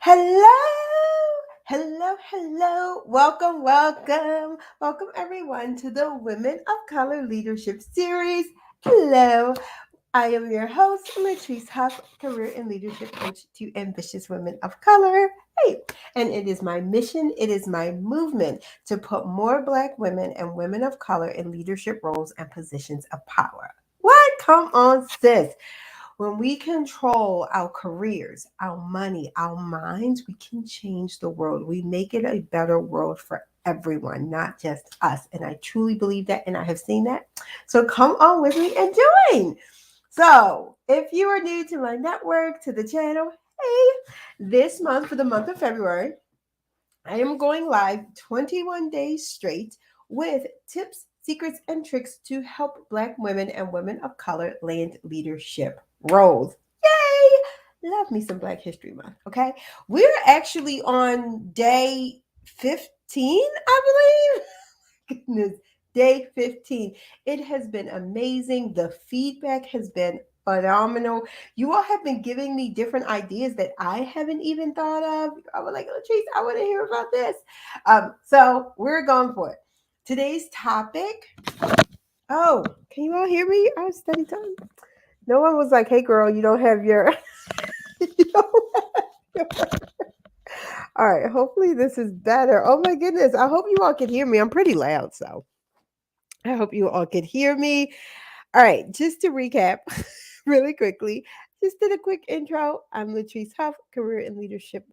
Hello, hello. Welcome everyone to the Women of Color Leadership Series. Hello, I am your host, Latrice Huff, career and leadership coach to ambitious women of color. Hey, and it is my mission, it is my movement to put more Black women and women of color in leadership roles and positions of power. What? Come on, sis. When we control our careers, our money, our minds, we can change the world. We make it a better world for everyone, not just us. And I truly believe that, and I have seen that. So come on with me and join. So, if you are new to my network, to the channel, hey, this month, for the month of February, I am going live 21 days straight with tips, secrets, and tricks to help Black women and women of color land leadership roles. Yay! Love me some Black History Month, okay? We're actually on day 15, I believe. Goodness, day 15. It has been amazing. The feedback has been phenomenal. You all have been giving me different ideas that I haven't even thought of. I was like, Latrice, I want to hear about this. So we're going for it. Today's topic. Oh, can you all hear me? I was study time. No one was like, hey girl, you don't have your you don't have your... All right, hopefully this is better. Oh my goodness. I hope you all can hear me. I'm pretty loud, so I hope you all could hear me. All right, just to recap really quickly, just did a quick intro. I'm Latrice Huff, career and leadership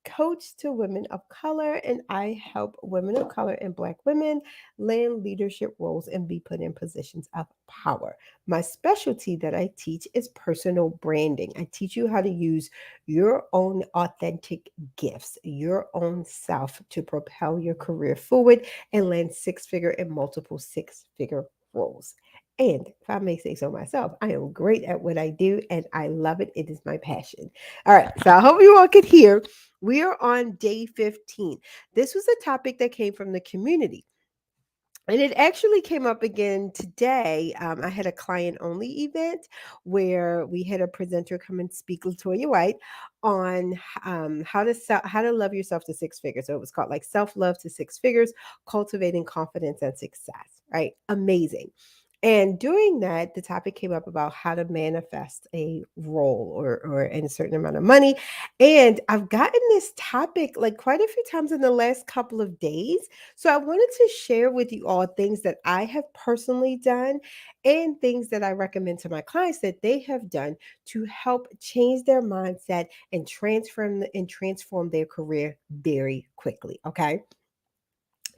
coach to women of color, and I help women of color and Black women land leadership roles and be put in positions of power. My specialty that I teach is personal branding. I teach you how to use your own authentic gifts, your own self to propel your career forward and land six figure and multiple six-figure roles. And if I may say so myself, I am great at what I do and I love it. It is my passion. All right, so I hope you all could hear. We are on day 15. This was a topic that came from the community. And it actually came up again today. I had a client only event where we had a presenter come and speak, Latoya White, on how to love yourself to six figures. So it was called like self love to six figures, cultivating confidence and success. Right? Amazing. And during that, the topic came up about how to manifest a role or a certain amount of money. And I've gotten this topic like quite a few times in the last couple of days. So I wanted to share with you all things that I have personally done and things that I recommend to my clients that they have done to help change their mindset and transform their career very quickly. Okay.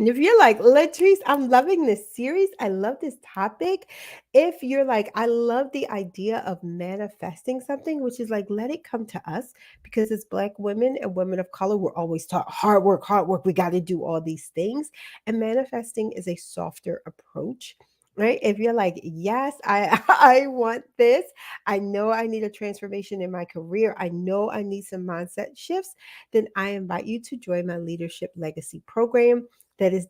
And if you're like, Latrice, I'm loving this series, I love this topic. If you're like, I love the idea of manifesting something, which is like, let it come to us because as Black women and women of color, we're always taught hard work, hard work. We got to do all these things. And manifesting is a softer approach. Right. If you're like, yes, I I want this. I know I need a transformation in my career. I know I need some mindset shifts. Then I invite you to join my Leadership Legacy program that is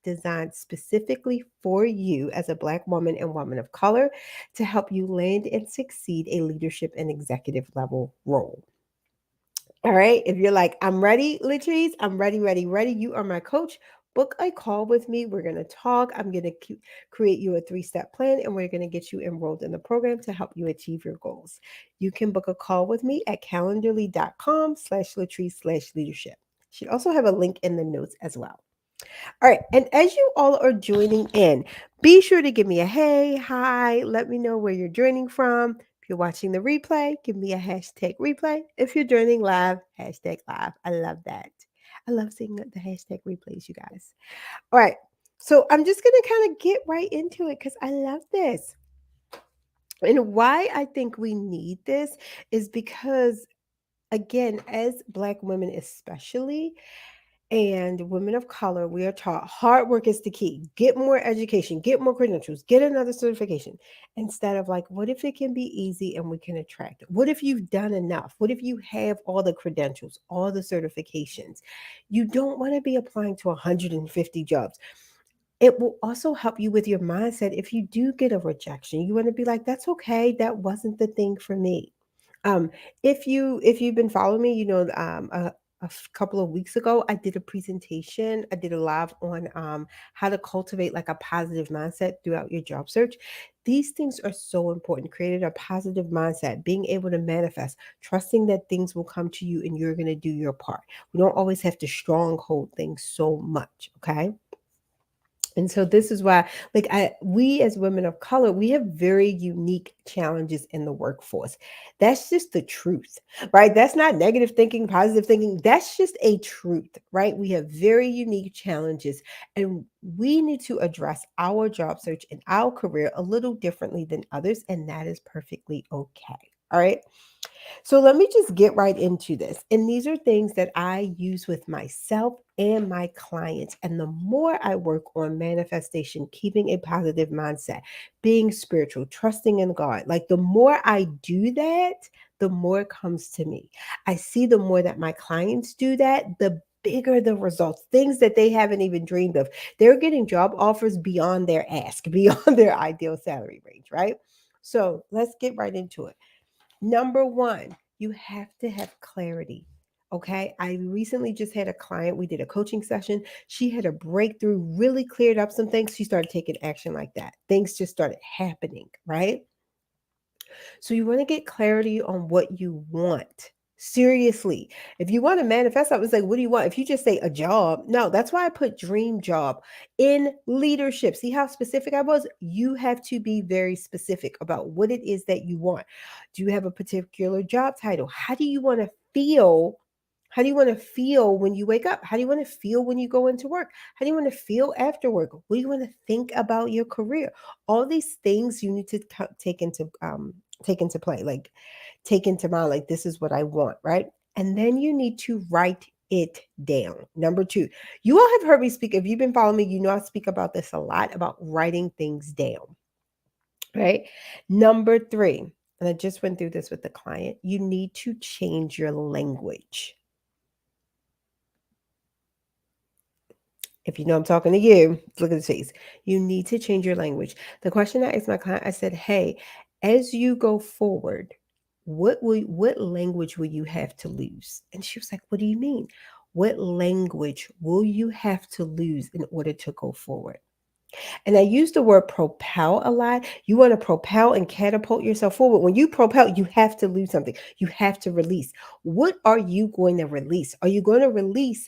designed specifically for you as a Black woman and woman of color to help you land and succeed a leadership and executive level role. All right. If you're like, I'm ready, Latrice, I'm ready, ready, ready. You are my coach. Book a call with me. We're going to talk. I'm going to create you a three-step plan and we're going to get you enrolled in the program to help you achieve your goals. You can book a call with me at calendarly.com/Latrice/leadership. Should also have a link in the notes as well. All right. And as you all are joining in, be sure to give me a hey, hi, let me know where you're joining from. If you're watching the replay, give me a hashtag replay. If you're joining live, hashtag live. I love that. I love seeing the hashtag replays, you guys. All right. So I'm just going to kind of get right into it because I love this. And why I think we need this is because, again, as Black women, especially, and women of color, we are taught hard work is the key. Get more education, get more credentials, get another certification. Instead of like, what if it can be easy and we can attract it? What if you've done enough? What if you have all the credentials, all the certifications? You don't want to be applying to 150 jobs. It will also help you with your mindset if you do get a rejection. You want to be like, that's okay. That wasn't the thing for me. Um, if you've been following me, couple of weeks ago, I did a presentation. I did a live on how to cultivate like a positive mindset throughout your job search. These things are so important. Creating a positive mindset, being able to manifest, trusting that things will come to you and you're going to do your part. We don't always have to stronghold things so much. Okay. And so this is why, we as women of color, we have very unique challenges in the workforce. That's just the truth, right? That's not negative thinking, positive thinking. That's just a truth, right? We have very unique challenges, and we need to address our job search and our career a little differently than others, and that is perfectly okay. All right. So let me just get right into this. And these are things that I use with myself and my clients. And the more I work on manifestation, keeping a positive mindset, being spiritual, trusting in God, like the more I do that, the more it comes to me. I see the more that my clients do that, the bigger the results, things that they haven't even dreamed of. They're getting job offers beyond their ask, beyond their ideal salary range, right? So let's get right into it. Number one, you have to have clarity. Okay. I recently just had a client. We did a coaching session. She had a breakthrough, really cleared up some things. She started taking action like that. Things just started happening, right? So you want to get clarity on what you want. Seriously. If you want to manifest, I was like, what do you want? If you just say a job, no, that's why I put dream job in leadership. See how specific I was? You have to be very specific about what it is that you want. Do you have a particular job title? How do you want to feel? How do you want to feel when you wake up? How do you want to feel when you go into work? How do you want to feel after work? What do you want to think about your career? All these things you need to take into play, like take into mind, like this is what I want, right? And then you need to write it down. Number two, you all have heard me speak. If you've been following me, you know I speak about this a lot about writing things down, right? Number three, and I just went through this with the client, you need to change your language. If you know I'm talking to you, look at his face. You need to change your language. The question I asked my client, I said, hey, as you go forward, what language will you have to lose? And she was like, what do you mean? What language will you have to lose in order to go forward? And I use the word propel a lot. You want to propel and catapult yourself forward. When you propel, you have to lose something. You have to release. What are you going to release? Are you going to release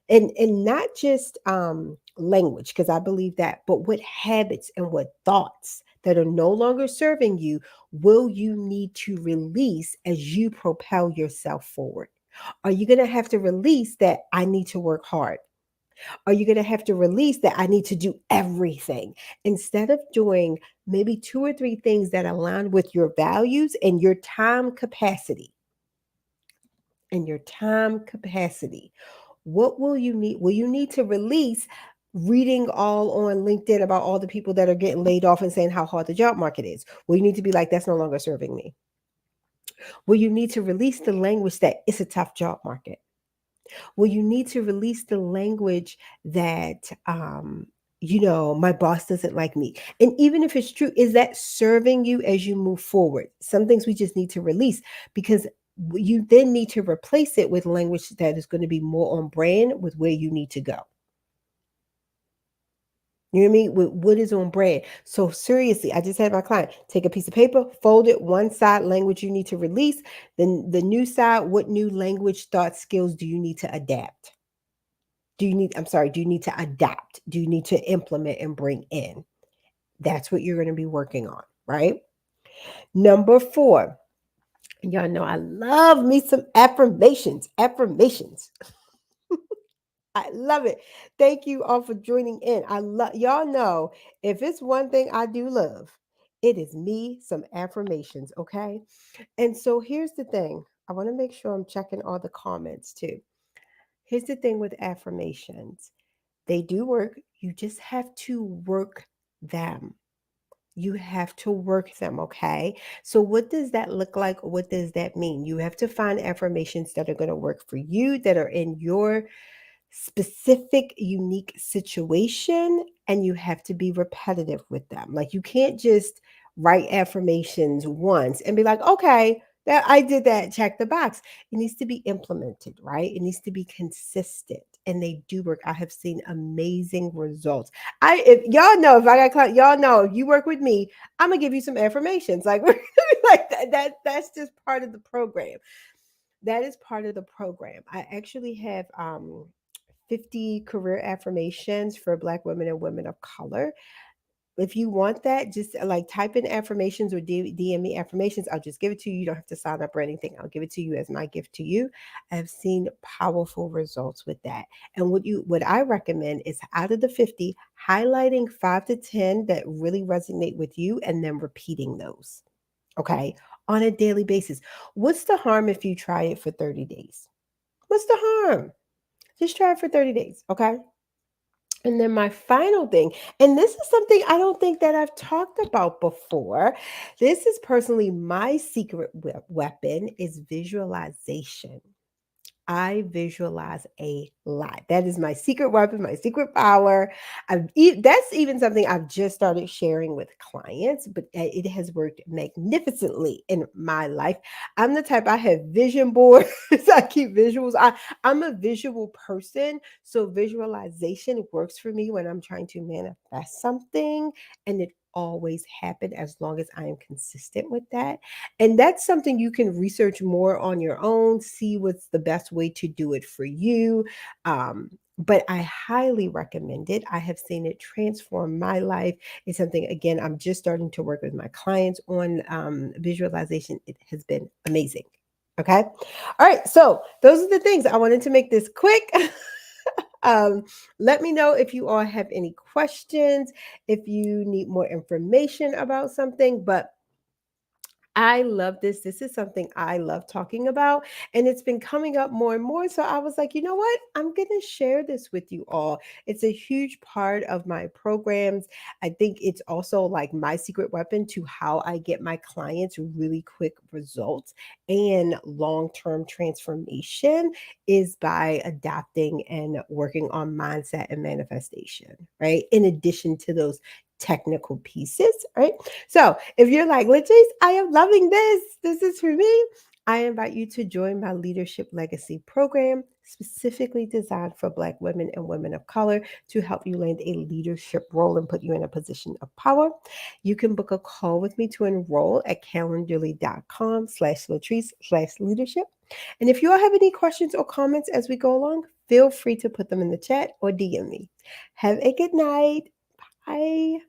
and not just language, because I believe that, but what habits and what thoughts that are no longer serving you will you need to release as you propel yourself forward? Are you going to have to release that I need to work hard? Are you going to have to release that I need to do everything instead of doing maybe two or three things that align with your values and your time capacity? And your time capacity. What will you need? Will you need to release reading all on LinkedIn about all the people that are getting laid off and saying how hard the job market is? Will you need to be like, that's no longer serving me? Will you need to release the language that it's a tough job market? Will you need to release the language that, my boss doesn't like me? And even if it's true, is that serving you as you move forward? Some things we just need to release because you then need to replace it with language that is going to be more on brand with where you need to go. You know what I mean? With what is on brand. So seriously, I just had my client take a piece of paper, fold it one side, language you need to release. Then the new side, what new language, thought, skills do you need to adapt? Do you need to adapt? Do you need to implement and bring in? That's what you're going to be working on, right? Number four, y'all know I love me some affirmations. Affirmations. I love it. Thank you all for joining in. I love y'all know if it's one thing I do love, it is me some affirmations, okay? And so here's the thing. I want to make sure I'm checking all the comments too. Here's the thing with affirmations. They do work. You just have to work them. You have to work them, okay? So, what does that look like? What does that mean? You have to find affirmations that are going to work for you, that are in your specific, unique situation, and you have to be repetitive with them. Like, you can't just write affirmations once and be like, okay, That I did that, check the box. It needs to be implemented, right? It needs to be consistent. And they do work. I have seen amazing results. If y'all know, if I got client, y'all know if you work with me, I'm gonna give you some affirmations. Like, like that's just part of the program. That is part of the program. I actually have 50 career affirmations for Black women and women of color. If you want that, just like type in affirmations or DM me affirmations. I'll just give it to you. You don't have to sign up or anything. I'll give it to you as my gift to you. I've seen powerful results with that. And what I recommend is out of the 50, highlighting 5 to 10 that really resonate with you and then repeating those. Okay. On a daily basis. What's the harm if you try it for 30 days? What's the harm? Just try it for 30 days. Okay. And then my final thing, and this is something I don't think that I've talked about before. This is personally my secret weapon is visualization. I visualize a lot. That is my secret weapon, my secret power. That's even something I've just started sharing with clients, but it has worked magnificently in my life. I'm the type, I have vision boards. I keep visuals. I'm a visual person. So visualization works for me when I'm trying to manifest something. And it always happen as long as I am consistent with that. And that's something you can research more on your own, see what's the best way to do it for you. But I highly recommend it. I have seen it transform my life. It's something, again, I'm just starting to work with my clients on visualization. It has been amazing. Okay. All right. So those are the things. I wanted to make this quick. um, Let me know if you all have any questions, if you need more information about something. But I love this. This is something I love talking about, and it's been coming up more and more. So I was like, you know what? I'm going to share this with you all. It's a huge part of my programs. I think it's also like my secret weapon to how I get my clients really quick results and long term transformation is by adapting and working on mindset and manifestation, right? In addition to those technical pieces, right? So if you're like, Latrice, I am loving this, this is for me, I invite you to join my Leadership Legacy program, specifically designed for Black women and women of color to help you land a leadership role and put you in a position of power. You can book a call with me to enroll at calendarly.com/Latrice/leadership. And if you all have any questions or comments as we go along, feel free to put them in the chat or DM me. Have a good night. Bye.